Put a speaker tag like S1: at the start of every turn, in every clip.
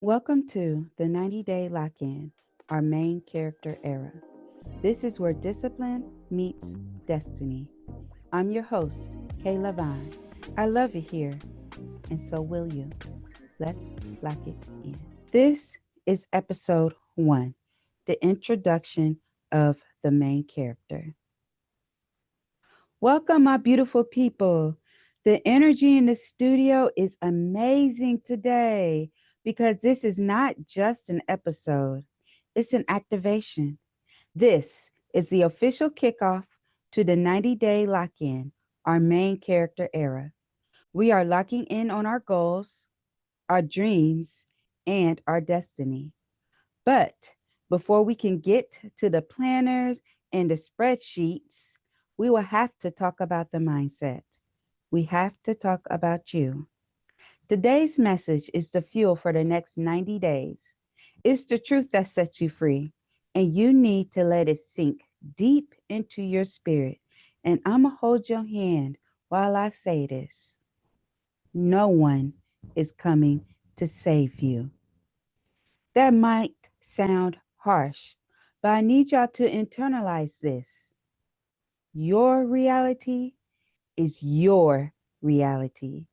S1: Welcome to the 90-Day Lock-In, our main character era. This is where discipline meets destiny. I'm your host, Kayla Vine. I love it here, and so will you. Let's lock it in. This is episode 1, the introduction of the main character. Welcome, my beautiful people. The energy in the studio is amazing today because this is not just an episode, it's an activation. This is the official kickoff to the 90-Day Lock-In, our main character era. We are locking in on our goals, our dreams, and our destiny. But before we can get to the planners and the spreadsheets, we will have to talk about the mindset. We have to talk about you. Today's message is the fuel for the next 90 days. It's the truth that sets you free, and you need to let it sink deep into your spirit. And I'm going to hold your hand while I say this. No one is coming to save you. That might sound harsh, but I need y'all to internalize this. Your reality is your reality.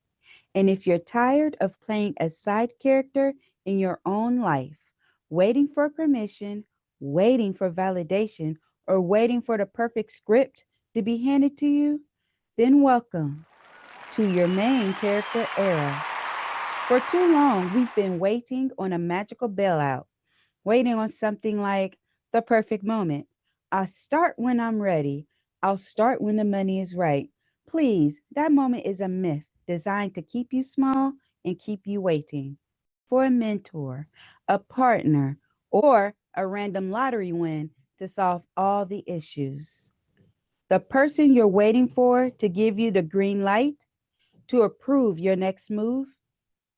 S1: And if you're tired of playing a side character in your own life, waiting for permission, waiting for validation, or waiting for the perfect script to be handed to you, then welcome to your main character era. For too long, we've been waiting on a magical bailout, waiting on something like the perfect moment. I'll start when I'm ready. I'll start when the money is right. Please, that moment is a myth designed to keep you small and keep you waiting for a mentor, a partner, or a random lottery win to solve all the issues. The person you're waiting for to give you the green light to approve your next move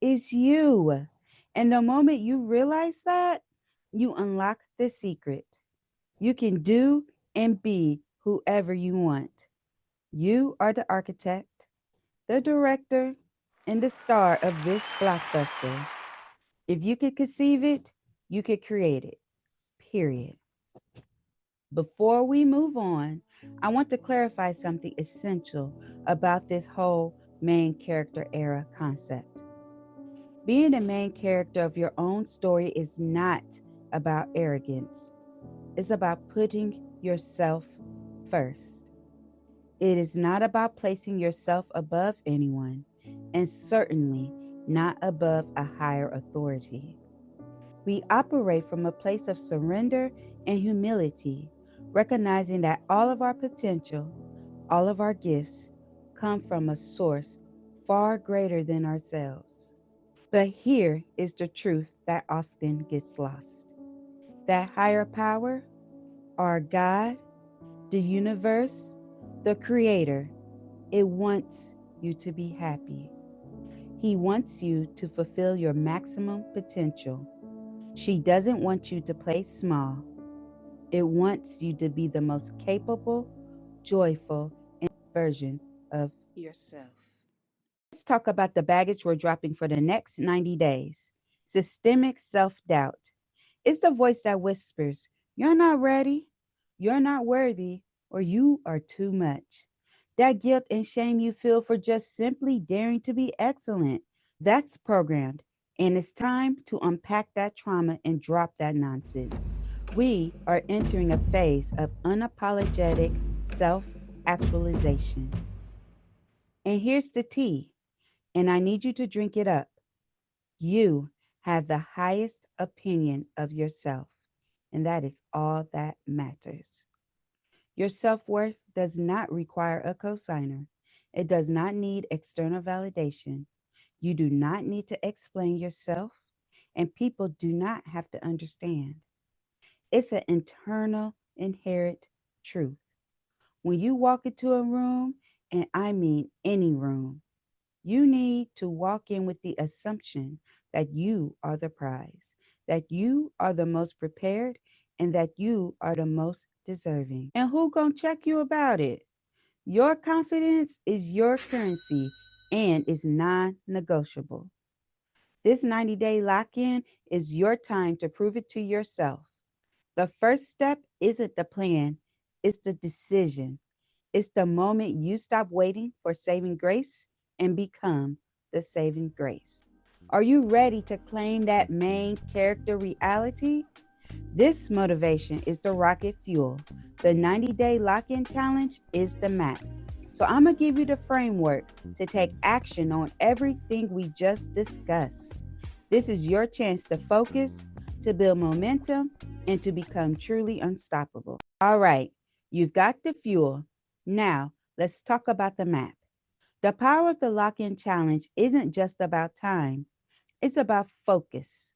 S1: is you. And the moment you realize that, you unlock the secret. You can do and be whoever you want. You are the architect, the director, and the star of this blockbuster. If you could conceive it, you could create it. Period. Before we move on, I want to clarify something essential about this whole main character era concept. Being the main character of your own story is not about arrogance. It's about putting yourself first. It is not about placing yourself above anyone, and certainly not above a higher authority. We operate from a place of surrender and humility, recognizing that all of our potential, all of our gifts, come from a source far greater than ourselves. But here is the truth that often gets lost. That higher power, our God, the universe, the creator, it wants you to be happy. He wants you to fulfill your maximum potential. She doesn't want you to play small. It wants you to be the most capable, joyful, and version of yourself. Let's talk about the baggage we're dropping for the next 90 days. Systemic self-doubt. It's the voice that whispers, you're not ready, you're not worthy, or you are too much. That guilt and shame you feel for just simply daring to be excellent, that's programmed. And it's time to unpack that trauma and drop that nonsense. We are entering a phase of unapologetic self actualization. And here's the tea, and I need you to drink it up. You have the highest opinion of yourself, and that is all that matters. Your self worth does not require a cosigner, it does not need external validation. You do not need to explain yourself, and people do not have to understand. It's an internal, inherent truth. When you walk into a room, and I mean any room, you need to walk in with the assumption that you are the prize, that you are the most prepared, and that you are the most deserving. And who gonna check you about it? Your confidence is your currency and is non-negotiable. This 90-day lock-in is your time to prove it to yourself. The first step isn't the plan, it's the decision. It's the moment you stop waiting for saving grace and become the saving grace. Are you ready to claim that main character reality? This motivation is the rocket fuel. The 90-day lock-in challenge is the map. So I'm going to give you the framework to take action on everything we just discussed. This is your chance to focus, to build momentum, and to become truly unstoppable. All right, you've got the fuel. Now, let's talk about the map. The power of the lock-in challenge isn't just about time. It's about focus.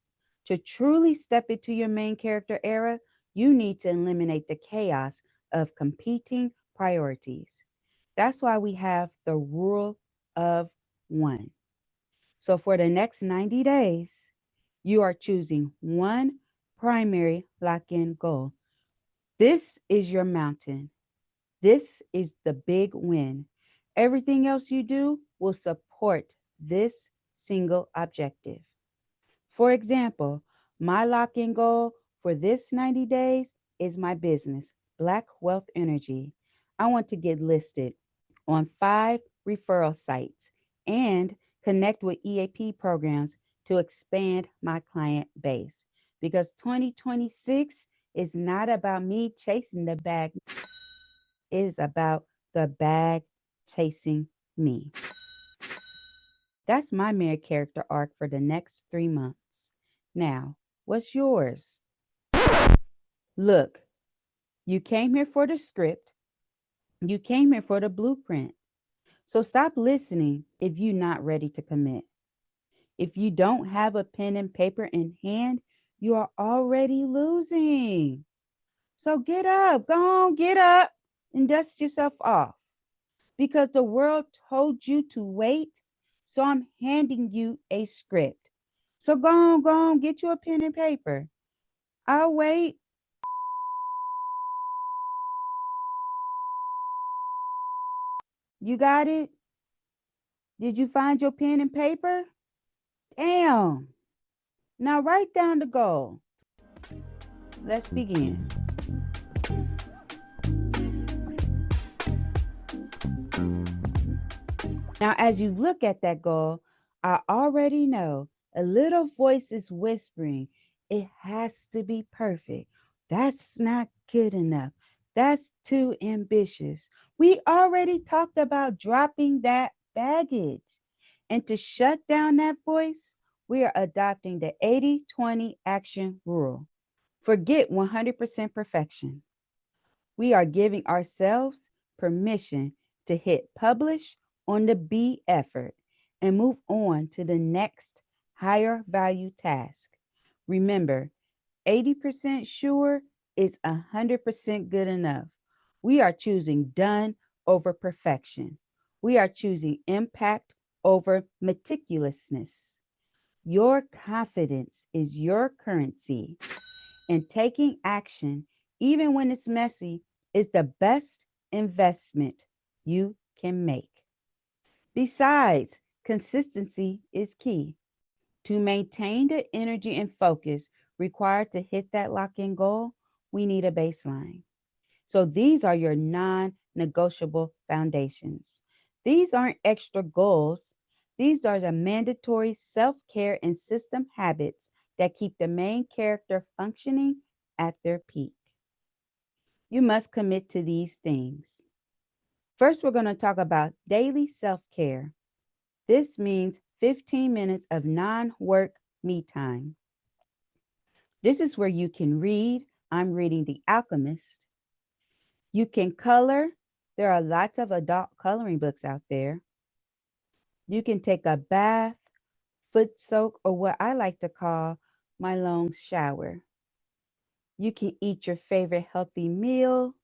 S1: To truly step into your main character era, you need to eliminate the chaos of competing priorities. That's why we have the rule of one. So for the next 90 days, you are choosing one primary lock-in goal. This is your mountain. This is the big win. Everything else you do will support this single objective. For example, my lock-in goal for this 90 days is my business, Black Wealth Energy. I want to get listed on 5 referral sites and connect with EAP programs to expand my client base. Because 2026 is not about me chasing the bag, it is about the bag chasing me. That's my main character arc for the next 3 months. Now, what's yours? Look, you came here for the script. You came here for the blueprint. So stop listening if you're not ready to commit. If you don't have a pen and paper in hand, you are already losing. So get up, go on, get up and dust yourself off. Because the world told you to wait, so I'm handing you a script. So go on, get you a pen and paper. I'll wait. You got it? Did you find your pen and paper? Damn. Now write down the goal. Let's begin. Now, as you look at that goal, I already know a little voice is whispering, it has to be perfect. That's not good enough. That's too ambitious. We already talked about dropping that baggage. And to shut down that voice, we are adopting the 80-20 action rule. Forget 100% perfection. We are giving ourselves permission to hit publish on the B effort and move on to the next higher value task. Remember, 80% sure is 100% good enough. We are choosing done over perfection. We are choosing impact over meticulousness. Your confidence is your currency, and taking action, even when it's messy, is the best investment you can make. Besides, consistency is key. To maintain the energy and focus required to hit that lock-in goal, we need a baseline. So these are your non-negotiable foundations. These aren't extra goals. These are the mandatory self-care and system habits that keep the main character functioning at their peak. You must commit to these things. First, we're going to talk about daily self-care. This means 15 minutes of non-work me time. This is where you can read. I'm reading The Alchemist. You can color. There are lots of adult coloring books out there. You can take a bath, foot soak, or what I like to call my long shower. You can eat your favorite healthy meal.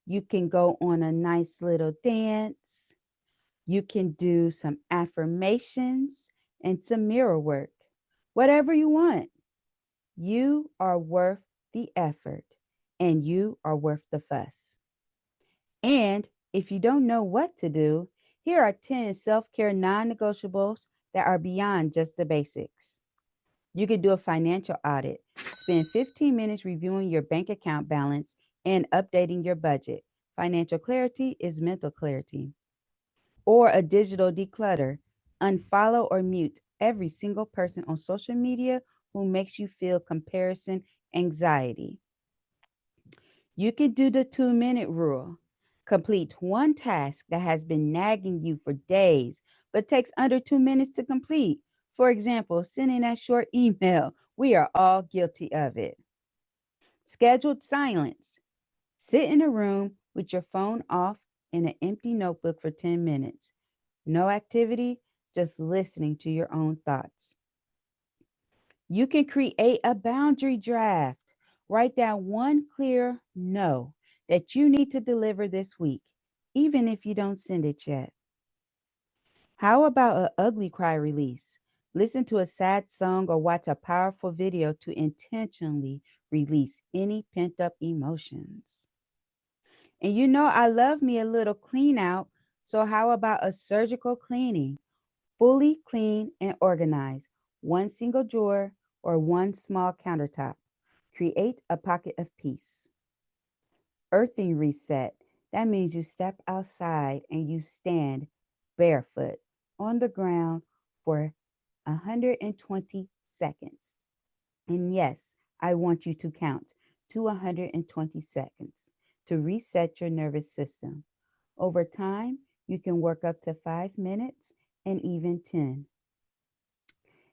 S1: You can go on a nice little dance. You can do some affirmations and some mirror work. Whatever you want. You are worth the effort and you are worth the fuss. And if you don't know what to do, here are 10 self-care non-negotiables that are beyond just the basics. You could do a financial audit, spend 15 minutes reviewing your bank account balance and updating your budget. Financial clarity is mental clarity. Or a digital declutter, unfollow or mute every single person on social media who makes you feel comparison anxiety. You could do the 2-minute rule. Complete one task that has been nagging you for days, but takes under 2 minutes to complete. For example, sending that short email. We are all guilty of it. Scheduled silence. Sit in a room with your phone off and an empty notebook for 10 minutes. No activity, just listening to your own thoughts. You can create a boundary draft. Write down one clear no that you need to deliver this week, even if you don't send it yet. How about an ugly cry release? Listen to a sad song or watch a powerful video to intentionally release any pent up emotions. And you know, I love me a little clean out. So, how about a surgical cleaning? Fully clean and organize one single drawer or one small countertop. Create a pocket of peace. Earthing reset. That means you step outside and you stand barefoot on the ground for 120 seconds. And yes, I want you to count to 120 seconds to reset your nervous system. Over time, you can work up to 5 minutes and even 10.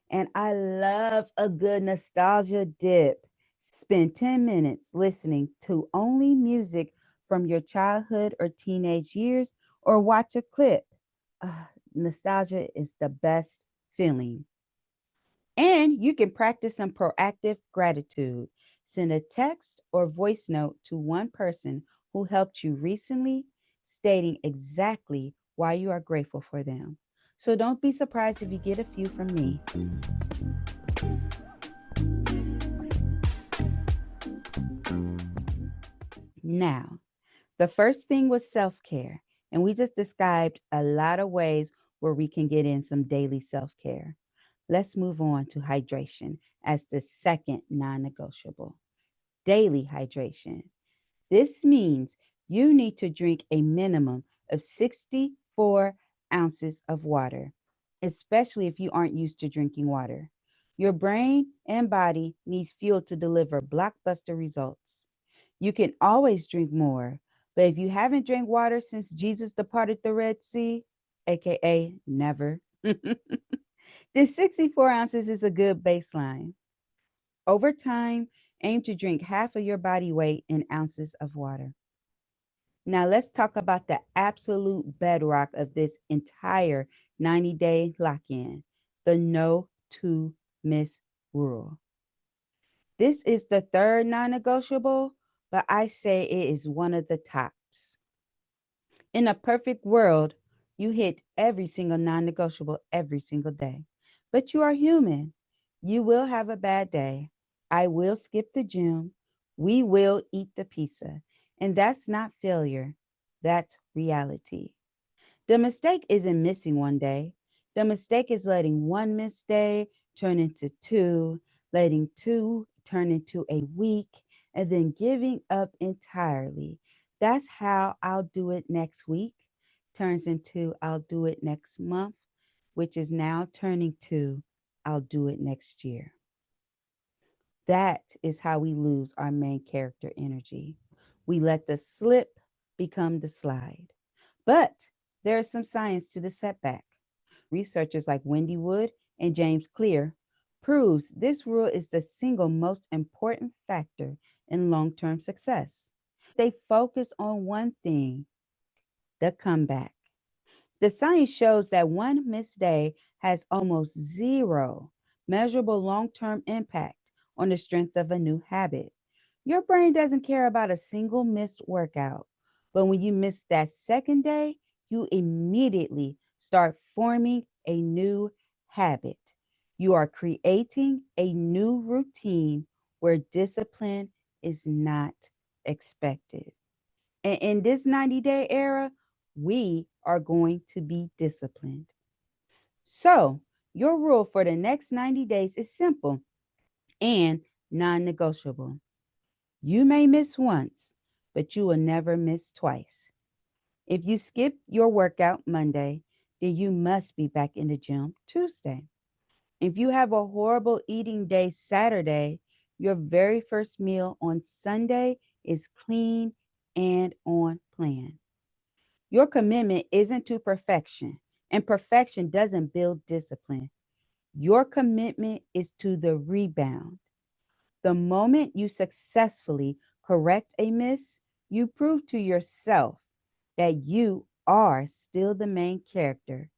S1: And I love a good nostalgia dip. Spend 10 minutes listening to only music from your childhood or teenage years, or watch a clip. Nostalgia is the best feeling. And you can practice some proactive gratitude. Send a text or voice note to one person who helped you recently, stating exactly why you are grateful for them. So don't be surprised if you get a few from me. Now, the first thing was self-care, and we just described a lot of ways where we can get in some daily self-care. Let's move on to hydration as the second non-negotiable. Daily hydration. This means you need to drink a minimum of 64 ounces of water, especially if you aren't used to drinking water. Your brain and body needs fuel to deliver blockbuster results. You can always drink more, but if you haven't drank water since Jesus departed the Red Sea, aka never, then 64 ounces is a good baseline. Over time, aim to drink half of your body weight in ounces of water. Now, let's talk about the absolute bedrock of this entire 90-day lock in, the no to miss rule. This is the third non negotiable, but I say it is one of the tops. In a perfect world, you hit every single non negotiable every single day. But you are human. You will have a bad day. I will skip the gym. We will eat the pizza. And that's not failure, that's reality. The mistake isn't missing one day. The mistake is letting one missed day turn into two, letting two turn into a week, and then giving up entirely. That's how I'll do it next week turns into I'll do it next month, which is now turning to I'll do it next year. That is how we lose our main character energy. We let the slip become the slide. But there is some science to the setback. Researchers like Wendy Wood and James Clear proves this rule is the single most important factor in long-term success. They focus on one thing, the comeback. The science shows that one missed day has almost zero measurable long-term impact on the strength of a new habit. Your brain doesn't care about a single missed workout, but when you miss that second day, you immediately start forming a new habit. You are creating a new routine where discipline is not expected. And in this 90-day era, we are going to be disciplined. So Your rule for the next 90 days is simple and non-negotiable. You may miss once, but you will never miss twice. If you skip your workout Monday, then you must be back in the gym Tuesday. If you have a horrible eating day Saturday, your very first meal on Sunday is clean and on plan. Your commitment isn't to perfection, and perfection doesn't build discipline. Your commitment is to the rebound. The moment you successfully correct a miss, you prove to yourself that you are still the main character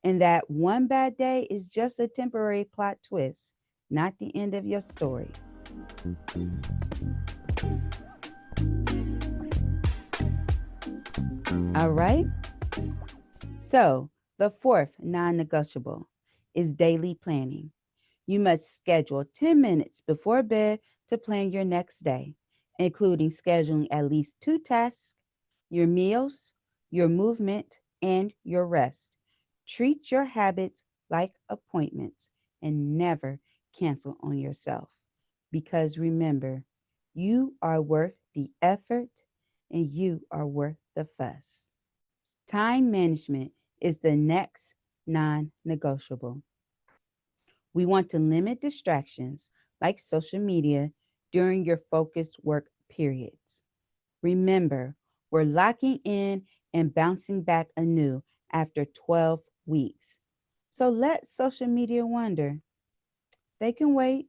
S1: and that one bad day is just a temporary plot twist, not the end of your story. All right? So, the fourth non negotiable is daily planning. You must schedule 10 minutes before bed to plan your next day, including scheduling at least 2 tasks, your meals, your movement, and your rest. Treat your habits like appointments and never cancel on yourself. Because remember, you are worth the effort and you are worth the fuss. Time management is the next non negotiable. We want to limit distractions like social media during your focused work periods. Remember, we're locking in and bouncing back anew after 12 weeks. So let social media wander. They can wait.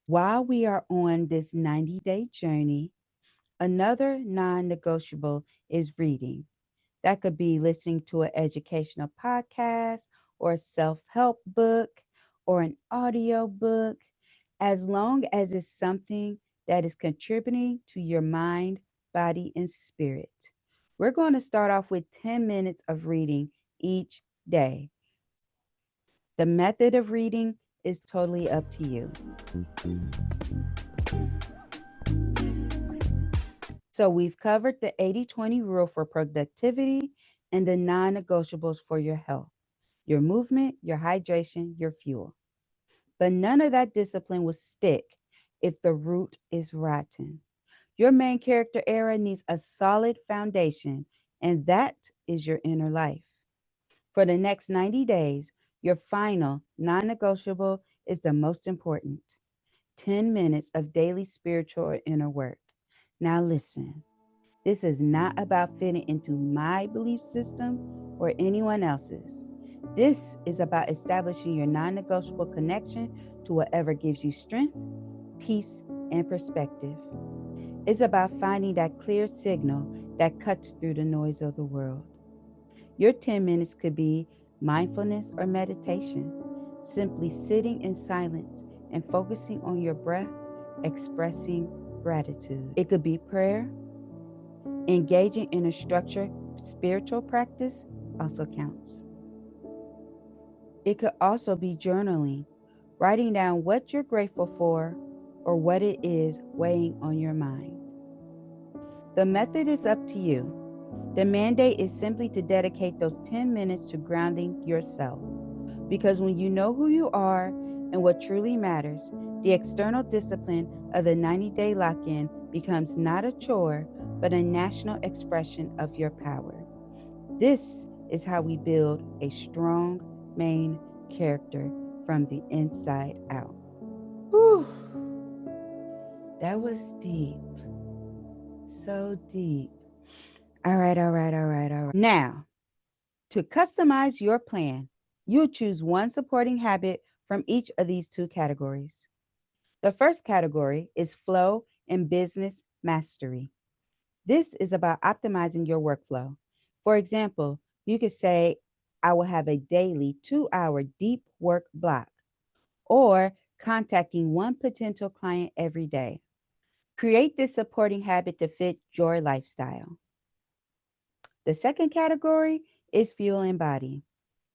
S1: While we are on this 90-day journey, another non negotiable is reading. That could be listening to an educational podcast or a self-help book or an audio book, as long as it's something that is contributing to your mind, body, and spirit. We're going to start off with 10 minutes of reading each day. The method of reading is totally up to you. So we've covered the 80-20 rule for productivity and the non-negotiables for your health, your movement, your hydration, your fuel. But none of that discipline will stick if the root is rotten. Your main character era needs a solid foundation, and that is your inner life. For the next 90 days, your final non-negotiable is the most important. 10 minutes of daily spiritual or inner work. Now listen. This is not about fitting into my belief system or anyone else's. This is about establishing your non negotiable connection to whatever gives you strength, peace, and perspective. It's about finding that clear signal that cuts through the noise of the world. Your 10 minutes could be mindfulness or meditation, simply sitting in silence and focusing on your breath, expressing gratitude. It could be prayer. Engaging in a structured spiritual practice also counts. It could also be journaling, writing down what you're grateful for or what it is weighing on your mind. The method is up to you. The mandate is simply to dedicate those 10 minutes to grounding yourself. Because when you know who you are and what truly matters, the external discipline of the 90-day lock-in becomes not a chore, but a national expression of your power. This is how we build a strong main character from the inside out. Whew. That was deep. So deep. All right. Now, to customize your plan, you'll choose one supporting habit from each of these 2 categories. The first category is flow and business mastery. This is about optimizing your workflow. For example, you could say, I will have a daily 2-hour deep work block, or contacting one potential client every day. Create this supporting habit to fit your lifestyle. The second category is fuel and body.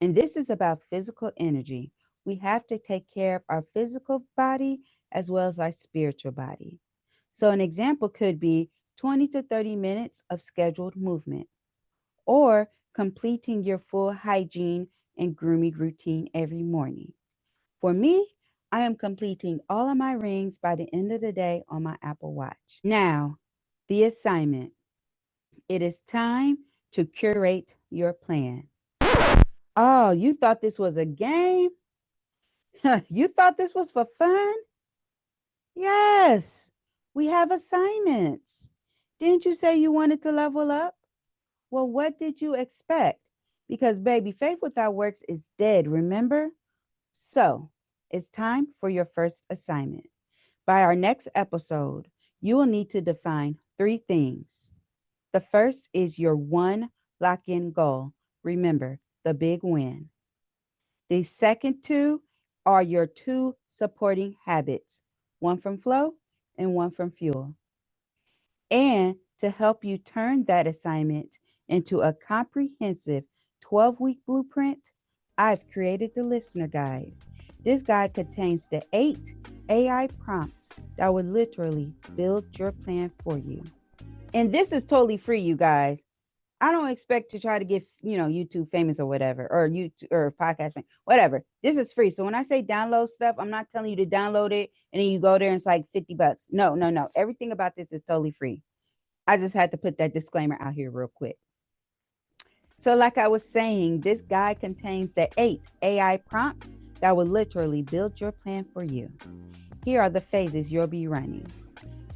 S1: And this is about physical energy. We have to take care of our physical body as well as our spiritual body. So an example could be 20 to 30 minutes of scheduled movement, or completing your full hygiene and grooming routine every morning. For me, I am completing all of my rings by the end of the day on my Apple Watch. Now, the assignment. It is time to curate your plan. Oh, you thought this was a game? You thought this was for fun? Yes, we have assignments. Didn't you say you wanted to level up? Well, what did you expect? Because, baby, faith without works is dead, remember? So, it's time for your first assignment. By our next episode, you will need to define 3 things. The first is your one lock-in goal. Remember, the big win. The second 2 are your 2 supporting habits, one from flow and one from fuel. And to help you turn that assignment into a comprehensive 12-week blueprint, I've created the listener guide. This guide contains the 8 AI prompts that will literally build your plan for you. And this is totally free, you guys. I don't expect to try to get, YouTube famous or whatever, or YouTube or podcast famous, whatever. This is free. So when I say download stuff, I'm not telling you to download it and then you go there and it's like $50. No. Everything about this is totally free. I just had to put that disclaimer out here real quick. So like I was saying, this guide contains the 8 AI prompts that will literally build your plan for you. Here are the phases you'll be running.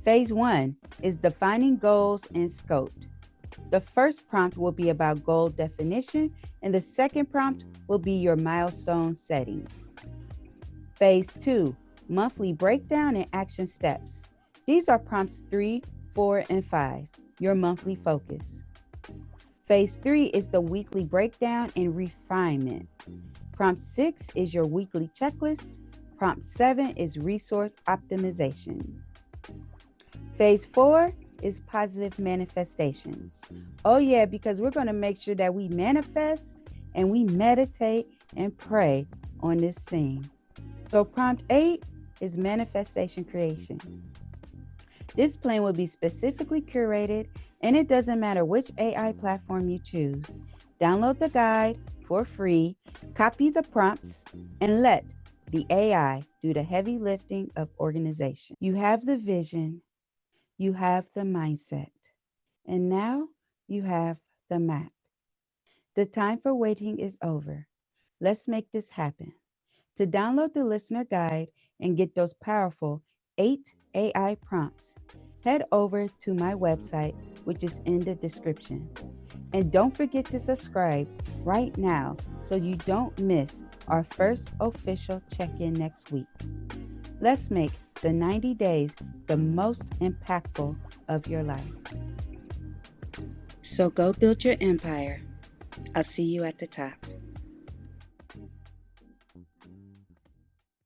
S1: Phase 1 is defining goals and scope. The first prompt will be about goal definition, and the second prompt will be your milestone setting. Phase 2, monthly breakdown and action steps. These are prompts 3, 4, and 5, your monthly focus. Phase 3 is the weekly breakdown and refinement. Prompt 6 is your weekly checklist. Prompt 7 is resource optimization. Phase 4 is positive manifestations. Oh yeah, because we're going to make sure that we manifest and we meditate and pray on this thing. So prompt 8 is manifestation creation. This plan will be specifically curated, and it doesn't matter which AI platform you choose. Download the guide for free, copy the prompts, and let the AI do the heavy lifting of organization. You have the vision, you have the mindset, and now you have the map. The time for waiting is over. Let's make this happen. To download the listener guide and get those powerful 8 AI prompts, head over to my website, which is in the description. And don't forget to subscribe right now so you don't miss our first official check-in next week. Let's make the 90 days the most impactful of your life. So go build your empire. I'll see you at the top.